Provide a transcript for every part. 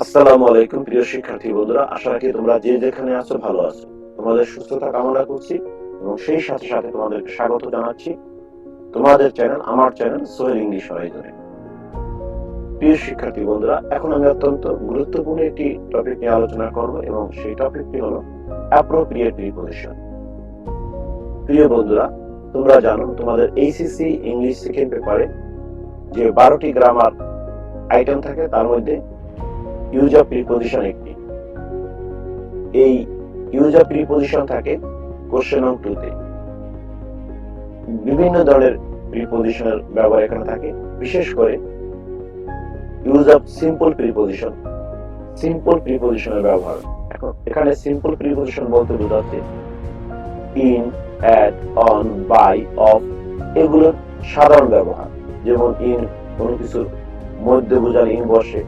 আসসালামু আলাইকুম প্রিয় শিক্ষার্থী বন্ধুরা, আশা রাখি তোমরা যে যেখানে আছো ভালো আছো। তোমাদের সুস্থতা কামনা করছি এবং সেই সাথে সাথে তোমাদেরকে স্বাগত জানাচ্ছি তোমাদের চ্যানেল, আমার চ্যানেল সোহেল ইংলিশ হরাইজনে। প্রিয় শিক্ষার্থী বন্ধুরা, এখন আমি অত্যন্ত গুরুত্বপূর্ণ একটি টপিক নিয়ে আলোচনা করব এবং সেই টপিকটি হলো অ্যাপ্রোপ্রিয়েট প্রিপজিশন। প্রিয় বন্ধুরা, তোমরা জানো তোমাদের এইচএসসি ইংলিশ সেকেন্ড পেপারে যে 12টি গ্রামার আইটেম থাকে তার মধ্যে ইউজ অফ প্রিপজিশন একটি। এই ইউজ অফ প্রিপজিশন থাকে কোশ্চেন নং 2 তে। বিভিন্ন ধরনের প্রিপজিশনের ব্যবহার এখানে থাকে, বিশেষ করে use of simple preposition, simple প্রিপজিশনের ব্যবহার। এখন এখানে সিম্পল প্রিপজিশন বলতে বোঝাচ্ছে in, at, on, by, of, এগুলোর সাধারণ ব্যবহার। যেমন ইন কোনো কিছুর মধ্যে বোঝালে ইন বসে,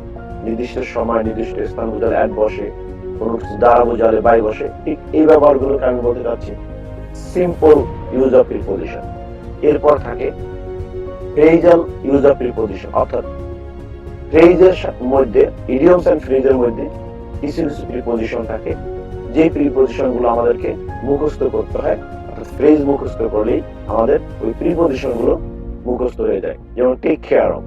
নির্দিষ্ট সময় নির্দিষ্ট স্থান বোঝালে অ্যাট বসে, কোনো কিছু দ্বারা বোঝালে বাই বসে। ঠিক এই ব্যবহারগুলোকে আমি বলতে চাচ্ছি সিম্পল ইউজ অফ প্রিপজিশন। এরপর থাকে ফ্রেজাল ইউজ অফ প্রিপজিশন, অর্থাৎ ফ্রেজের মধ্যে, ইডিয়মস এন্ড ফ্রেজের মধ্যে কিছু কিছু প্রিপজিশন থাকে যে প্রিপজিশন গুলো আমাদেরকে মুখস্থ করতে হয়। অর্থাৎ ফ্রেজ মুখস্থ করলেই আমাদের ওই প্রিপজিশন গুলো মুখস্থ হয়ে যায়। যেমন take care of,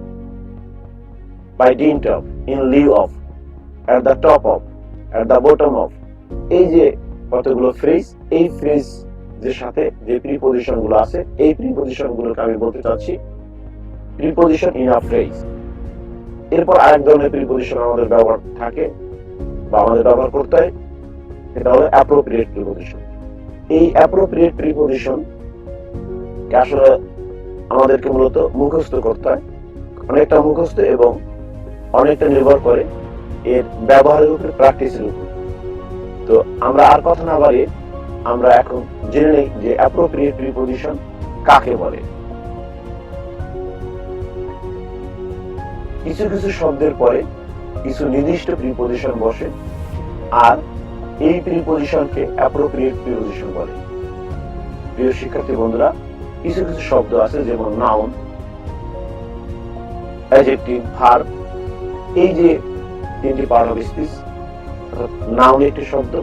by dint of, in lieu of, at the top of, at the bottom of, এই যে কতগুলো ফ্রেজ, এই ফ্রেজ এর সাথে যে প্রিপজিশন গুলো আছে এই প্রিপজিশন গুলোকে আমি বলতে চাচ্ছি প্রিপজিশন ইন আ ফ্রেজ। এরপর আরেক ধরনের প্রিপজিশন আমাদের ব্যবহার থাকে বা আমাদের ব্যবহার করতে হয়, সেটা হলো অ্যাপ্রোপ্রিয়েট প্রিপজিশন। এই অ্যাপ্রোপ্রিয়েট প্রিপজিশন আসলে আমাদেরকে মূলত মুখস্থ করতে হয়, অনেকটা মুখস্থ এবং অনেকটা নির্ভর করে এর ব্যবহারের উপর, প্র্যাকটিসের উপর। তো আমরা আর কথা না বাড়িয়ে আমরা এখন জেনে নেই যে অ্যাপ্রোপ্রিয়েট প্রিপজিশন কাকে বলে। কিছু কিছু শব্দের পরে কিছু নির্দিষ্ট প্রিপজিশন বসে আর এই প্রিপজিশনকে অ্যাপ্রোপ্রিয়েট প্রিপজিশন বলে। প্রিয় শিক্ষার্থী বন্ধুরা, কিছু কিছু শব্দ আছে যেমন নাউন, অ্যাডজেক্টিভ, ভার্ব। এই যে তিনটি পার্ট অফ স্পিচ, নাউন একটি শব্দ,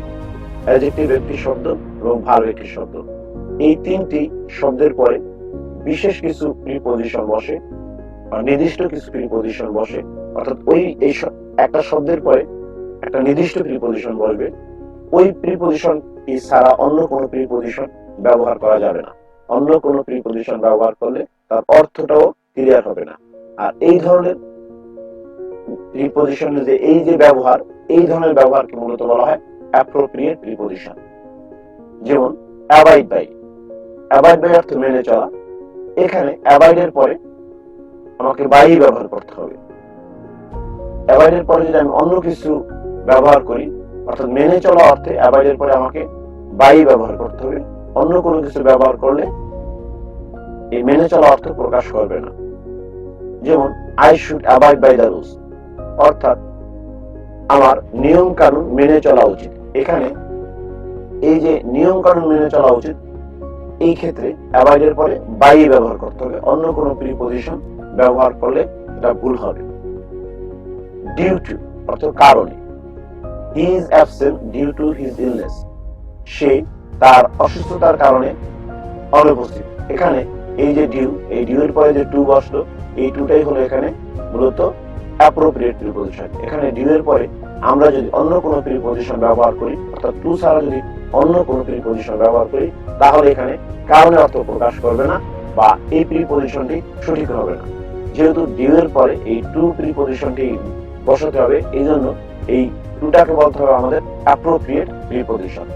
অ্যাডজেক্টিভ একটি শব্দ এবং ভার্ব একটি শব্দ। এই তিনটি শব্দের পরে বিশেষ কিছু প্রিপজিশন বসে বা নির্দিষ্ট কিছু প্রিপজিশন বসে। অর্থাৎ ওই এই একটা শব্দের পরে একটা নির্দিষ্ট প্রিপজিশন বসবে, ওই প্রিপজিশনটি ছাড়া অন্য কোনো প্রিপজিশন ব্যবহার করা যাবে না। অন্য কোনো প্রিপজিশন ব্যবহার করলে তার অর্থটাও ক্লিয়ার হবে না। আর এই ধরনের প্রিপজিশনের যে এই যে ব্যবহার, এই ধরনের ব্যবহারকে মূলত বলা হয় অ্যাপ্রোপ্রিয়েট প্রিপজিশন। যেমন অ্যাভয়েড বাই, অ্যাভয়েড বাই অর্থ মেনে চলা। এখানে অ্যাভয়েড এর পরে আমাকে বাই ব্যবহার করতে হবে। অ্যাভয়েড এর পরে যদি আমি অন্য কিছু ব্যবহার করি, অর্থাৎ মেনে চলা অর্থে অ্যাভয়েড এর পরে আমাকে বাই ব্যবহার করতে হবে। অন্য কোনো কিছু ব্যবহার করলে এই মেনে চলা অর্থ প্রকাশ করবে না। যেমন I should avoid by the rules, অর্থাৎ আমার নিয়ম কানুন মেনে চলা উচিত। এখানে এই যে নিয়ম কানুন মেনে চলা উচিত, এই ক্ষেত্রে অ্যাভয়েড এর পরে বাই ব্যবহার করতে হবে। অন্য কোনো প্রিপজিশন ব্যবহার করলে এটা ভুল হবে। ডিউ টু অর্থ কারণে, he is absent due to his illness, সে তার অসুস্থতার কারণে অনুপস্থিত। এখানে এই যে ডিউ, এই ডিউ এর পরে যে টু বসলো, এই টুটাই হলো এখানে মূলত অ্যাপ্রোপ্রিয়েট প্রিপজিশন। এখানে ডিউ এর পরে আমরা যদি অন্য কোনো প্রিপজিশন ব্যবহার করি, অর্থাৎ টু ছাড়া যদি অন্য কোনো প্রিপজিশন ব্যবহার করি, তাহলে এখানে কারণের অর্থ প্রকাশ করবে না বা এই প্রিপজিশনটি সঠিক হবে না। যেহেতু ডিউ এর পরে এই টু প্রিপজিশনটি বসাতে হবে, এই জন্য এই টুটাকে বলতে হবে আমাদের appropriate preposition.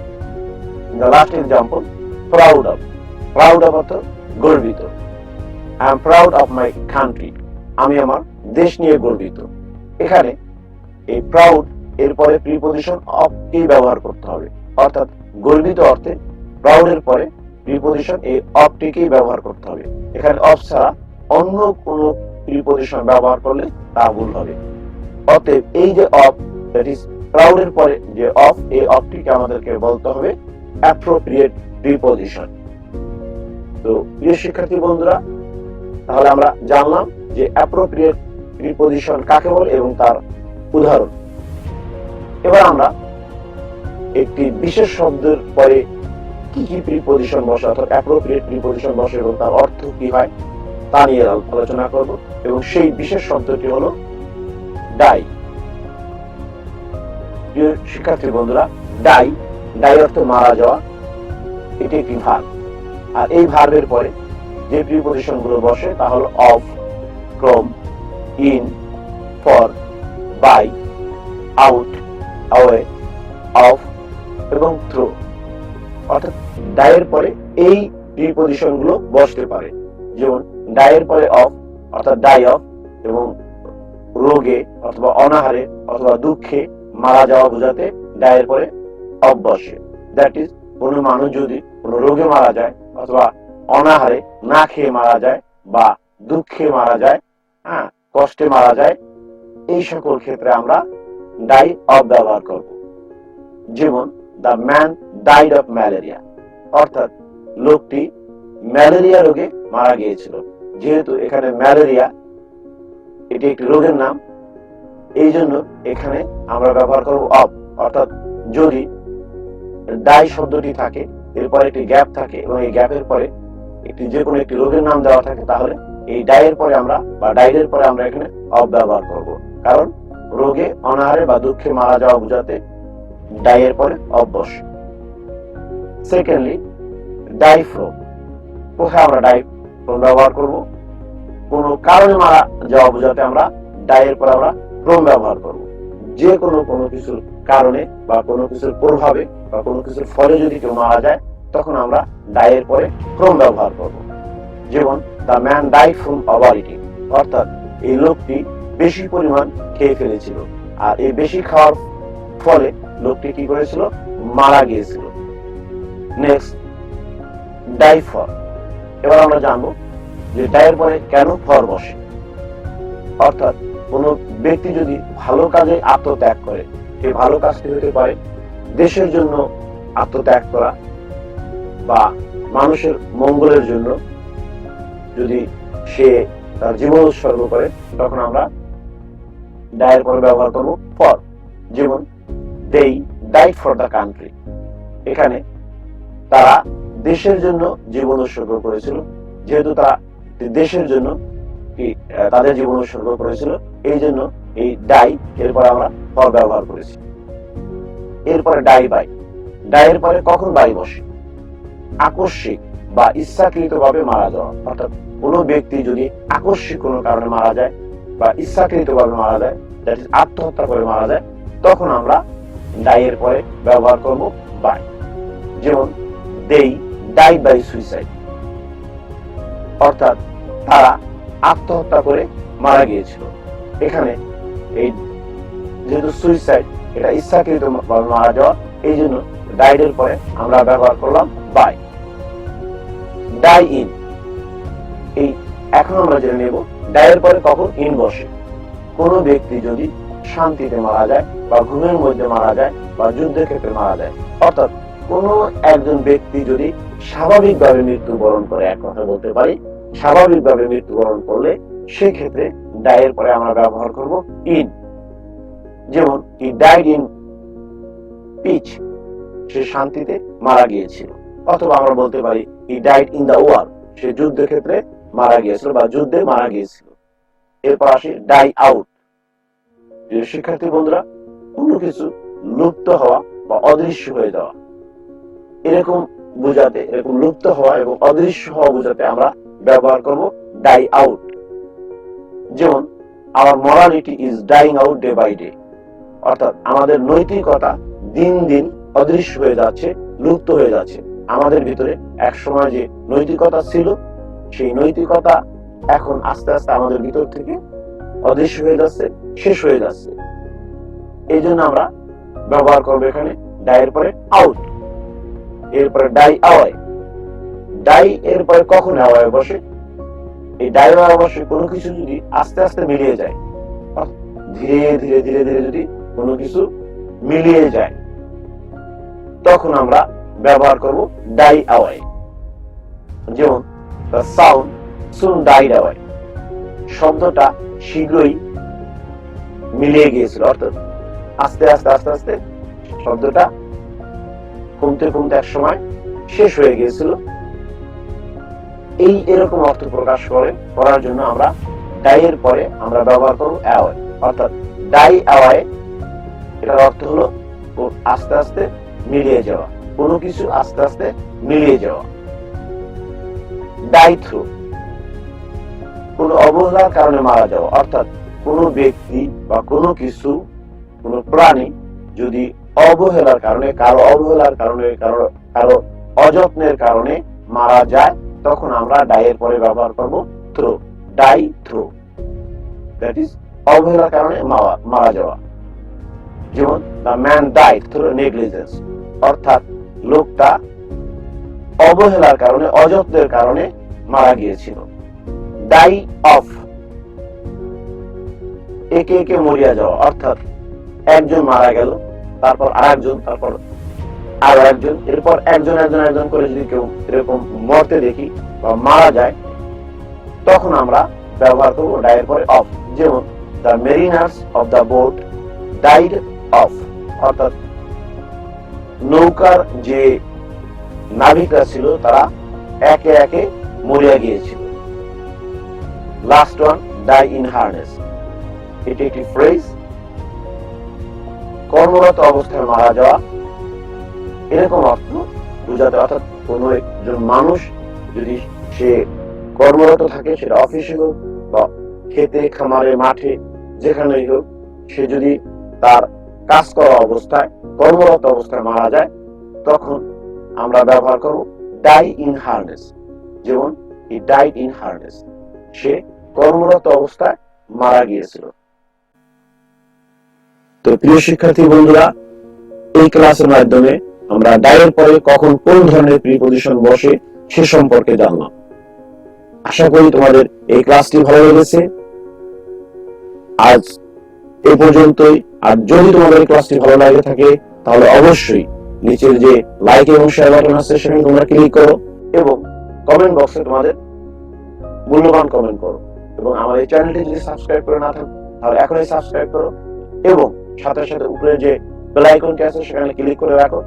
The last example, proud of, proud of অর্থ গর্বিত। I am proud of my country, আমি আমার দেশ নিয়ে গর্বিত। এখানে এই প্রাউড এরপরে প্রিপজিশন অফ কে ব্যবহার করতে হবে, অর্থাৎ গর্বিত অর্থে প্রাউড এর পরে প্রিপজিশন এই অফ টিকেই ব্যবহার করতে হবে। এখানে অফ ছাড়া অন্য কোন প্রিপজিশন ব্যবহার করলে তা ভুল হবে। অতএব এই যে অফ, দ্যাট ইজ প্রাউড এর পরে যে অফ, এই অফ টিকে আমাদেরকে বলতে হবে অ্যাপ্রোপ্রিয়েট প্রিপজিশন। তো প্রিয় শিক্ষার্থী বন্ধুরা, তাহলে আমরা জানলাম যে অ্যাপ্রোপ্রিয়েট প্রিপজিশন কাকে বলে এবং তার উদাহরণ। এবার আমরা একটি বিশেষ শব্দের পরে কি কি প্রিপজিশন বসে অর্থাৎ অ্যাপ্রোপ্রিয়েট প্রিপজিশন বসে এবং তার অর্থ কি হয় তা নিয়ে আলোচনা করব এবং সেই বিশেষ শব্দটি হলো ডাই। প্রিয় শিক্ষার্থী বন্ধুরা, ডাই ডাই অর্থ মারা যাওয়া, এটি একটি ভার্ব। আর এই ভার্বের পরে যে প্রিপজিশন গুলো বসে তা হলো of, from, in, for, by, out, away, off এবং থ্রু। অর্থাৎ ডাইয়ের পরে এই প্রিপজিশন গুলো বসতে পারে। যেমন ডাইয়ের পরে অফ অর্থাৎ ডাই অফ, এবং রোগে অথবা অনাহারে অথবা দুঃখে মারা যাওয়া বোঝাতে ডাইয়ের পরে অফ বসে। দ্যাট ইজ, কোনো মানুষ যদি কোনো রোগে মারা যায় অথবা অনাহারে না খেয়ে মারা যায় বা দুঃখে মারা যায়, কষ্টে মারা যায়, এই সকল ক্ষেত্রে আমরা ডাই অফ ব্যবহার করব। যেমন the man died of malaria, অর্থাৎ লোকটি ম্যালেরিয়া রোগে মারা গিয়েছিল। যেহেতু এখানে ম্যালেরিয়া এটি একটি রোগের নাম, এই জন্য এখানে আমরা ব্যবহার করব অফ। অর্থাৎ যদি ডাই শব্দটি থাকে, এরপরে একটি গ্যাপ থাকে এবং এই গ্যাপের পরে একটি যে কোনো একটি রোগের নাম দেওয়া থাকে, তাহলে এই ডাইয়ের পরে আমরা বা ডাইডের পরে আমরা এখানে অফ ব্যবহার করব। কারণ রোগে অনাহারে বা দুঃখে মারা যাওয়া বোঝাতে ডাইয়ের পরে অফ বসে। Secondly, die from. কোথায় আমরা ডাই ফ্রম ব্যবহার করব? কোনো কারণে মারা যাওয়া বোঝাতে আমরা ডাইয়ের পরে আমরা ফ্রম ব্যবহার করব। যে কোনো কিছুর কারণে বা কোনো কিছুর প্রভাবে বা কোনো কিছুর ফলে যদি কেউ মারা যায়, তখন আমরা ডাইয়ের পরে ফ্রম ব্যবহার করব। যেমন দ্য ম্যান ডাইড ফ্রম ওভারইটিং, অর্থাৎ এই লোকটি বেশি পরিমাণ খেয়ে ফেলেছিল, আর এই বেশি খাওয়ার ফলে লোকটি কি করেছিল? মারা গিয়েছিল। Next, die for. এবার আমরা জানবো যে ডাইয়ের পরে কেন ফর বসে। অর্থাৎ কোনো ব্যক্তি যদি ভালো কাজে আত্মত্যাগ করে, সেই ভালো কাজটি হতে পারে দেশের জন্য আত্মত্যাগ করা বা মানুষের মঙ্গলের জন্য যদি সে তার জীবন উৎসর্গ করে, তখন আমরা ডাইয়ের পরে ব্যবহার করব ফর। যেমন they died for the country, এখানে তারা দেশের জন্য জীবন উৎসর্গ করেছিল। যেহেতু তারা দেশের জন্য তাদের জীবন উৎসর্গ করেছিল, এই জন্য এই ডাই এরপর আমরা ফর ব্যবহার করেছি। এরপরে ডাই বাই। ডাইয়ের পরে কখন বাই বসে? আকস্মিক বা ইচ্ছাকৃতভাবে মারা যাওয়া। অর্থাৎ কোনো ব্যক্তি যদি আকস্মিক কোনো কারণে মারা যায় বা ইচ্ছাকৃতভাবে মারা যায়, দ্যাট ইজ আত্মহত্যা করে মারা যায়, তখন আমরা ডাইয়ের পরে ব্যবহার করব বাই। যেমন they died by suicide, অর্থাৎ তারা আত্মহত্যা করে মারা গিয়েছিল। এখানে এই যেহেতু সুইসাইড এটা ইচ্ছাকৃতভাবে মারা যাওয়া, এই জন্য ডাইডের পরে আমরা ব্যবহার করলাম বাই। ডাই ইন, এই এখন আমরা জেনে নেব ডাইয়ের পরে কখন ইন বসে। কোনো ব্যক্তি যদি শান্তিতে মারা যায় বা ঘুমের মধ্যে মারা যায় বা যুদ্ধের ক্ষেত্রে মারা যায়, অর্থাৎ কোনো একজন ব্যক্তি যদি স্বাভাবিকভাবে মৃত্যুবরণ করে, এক কথা বলতে পারি স্বাভাবিকভাবে মৃত্যুবরণ করলে, সেই ক্ষেত্রে ডাইয়ের পরে আমরা ব্যবহার করব ইন। যেমন হি ডাইড ইন পিচ, সে শান্তিতে মারা গিয়েছিল। অথবা আমরা বলতে পারি he died in the war, সে যুদ্ধের ক্ষেত্রে মারা গিয়েছিল বা যুদ্ধে মারা গিয়েছিল। এরপর আসি ডাই আউট। শিক্ষার্থী বন্ধুরা, কোনো কিছু লুপ্ত হওয়া বা অদৃশ্য হয়ে যাওয়া, এরকম বোঝাতে, এরকম লুপ্ত হওয়া এবং অদৃশ্য হওয়া বোঝাতে আমরা ব্যবহার করব ডাই আউট। যেমন our morality is dying out day by day, অর্থাৎ আমাদের নৈতিকতা দিন দিন অদৃশ্য হয়ে যাচ্ছে, লুপ্ত হয়ে যাচ্ছে। আমাদের ভিতরে এক সময় যে নৈতিকতা ছিল, সেই নৈতিকতা এখন আস্তে আস্তে আমাদের ভিতর থেকে অদৃশ্য হয়ে যাচ্ছে, শেষ হয়ে যাচ্ছে। এই জন্য আমরা ব্যবহার করবো এখানে ডাইয়ের পরে আউট। এরপরে ডাই অ্যাওয়ে। ডাই এর পরে কখন অ্যাওয়ে বসে? এই ডাই অ্যাওয়ে বসে কোনো কিছু যদি আস্তে আস্তে মিলিয়ে যায়, ধীরে ধীরে ধীরে ধীরে যদি কোনো কিছু মিলিয়ে যায়, তখন আমরা ব্যবহার করব ডাই অ্যাওয়ে। যেমন the sound soon died away, শব্দটা শীঘ্রই মিলিয়ে গিয়েছিল, অর্থাৎ আস্তে আস্তে আস্তে আস্তে শব্দটা কমতে কমতে এক সময় শেষ হয়ে গিয়েছিল। এরকম অর্থ প্রকাশ করার জন্য আমরা ডাই এর পরে আমরা ব্যবহার করব অ্যাওয়ে, অর্থাৎ ডাই অ্যাওয়ে। এটার অর্থ হলো আস্তে আস্তে মিলিয়ে যাওয়া, কোনো কিছু আস্তে আস্তে মিলিয়ে যাওয়া। ডাই থ্রু, কোন অবহেলার কারণে মারা যাওয়া, অর্থাৎ কোন ব্যক্তি বা কোনো কিছু, কোন প্রাণী যদি অবহেলার কারণে, কারো অবহেলার কারণে, কারো অযত্নের কারণে মারা যায়, তখন আমরা ডাই এর পরে ব্যবহার করব through, die through, that is অবহেলার কারণে মারা যাওয়া। যেমন the man died through negligence, অর্থাৎ লোকটা অবহেলার কারণে, অযত্নের কারণে মারা গিয়েছিল। ডাই অফ, একে একে মরিয়া যাওয়া, অর্থাৎ একজন মারা গেল, তারপর আরেকজন, তারপর আরো একজন, এরপর একজন একজন একজন করে যদি কেউ এরকম মরতে দেখি বা মারা যায়, তখন আমরা ব্যবহার করব ডাই এর পরে অফ। যেমন the Mariners of the boat died of, অর্থাৎ নৌকার যে নাবিকরা ছিল তারা একে একে মরিয়া গিয়েছিল। Last one, die in harness, এটি একটি ফ্রেজ, কর্মরত অবস্থায় মারা যাওয়া এরকম অর্থ বোঝাতে, অর্থাৎ কোন একজন মানুষ যদি সে কর্মরত থাকে, সেটা অফিসে হোক বা খেতে খামারে মাঠে যেখানেই হোক, সে যদি তার কাজ করা অবস্থায়, কর্মরত অবস্থায় মারা যায়, তখন আমরা ব্যবহার করব ডাই ইন হার্নেস। যেমন হি ডাইড ইন হার্নেস, সে কর্মরত অবস্থায় মারা গিয়েছিল। তো প্রিয় শিক্ষার্থী বন্ধুরা, এই ক্লাসের মাধ্যমে আমরা ডাই এর পরে কখন কোন ধরনের প্রিপজিশন বসে সে সম্পর্কে জানলাম। আশা করি তোমাদের এই ক্লাসটি ভালো লেগেছে। আজ এ পর্যন্তই। আর যদি তোমাদের এই ক্লাসটি ভালো লাগে থাকে, তাহলে অবশ্যই নিচের যে লাইক এবং শেয়ার বাটন আছে সেখানে তোমরা ক্লিক করো এবং কমেন্ট বক্সে তোমাদের মূল্যবান কমেন্ট করো। এবং আমার এই চ্যানেলটি যদি সাবস্ক্রাইব করে না থাকো, তাহলে এখনই সাবস্ক্রাইব করো এবং সাথে সাথে উপরে যে বেল আইকনটি আছে সেখানে ক্লিক করে রাখো,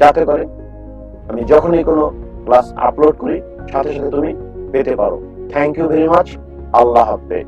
যাতে করে আমি যখনই কোনো ক্লাস আপলোড করি সাথে সাথে তুমি পেতে পারো। Thank you very much. আল্লাহ হাফেজ।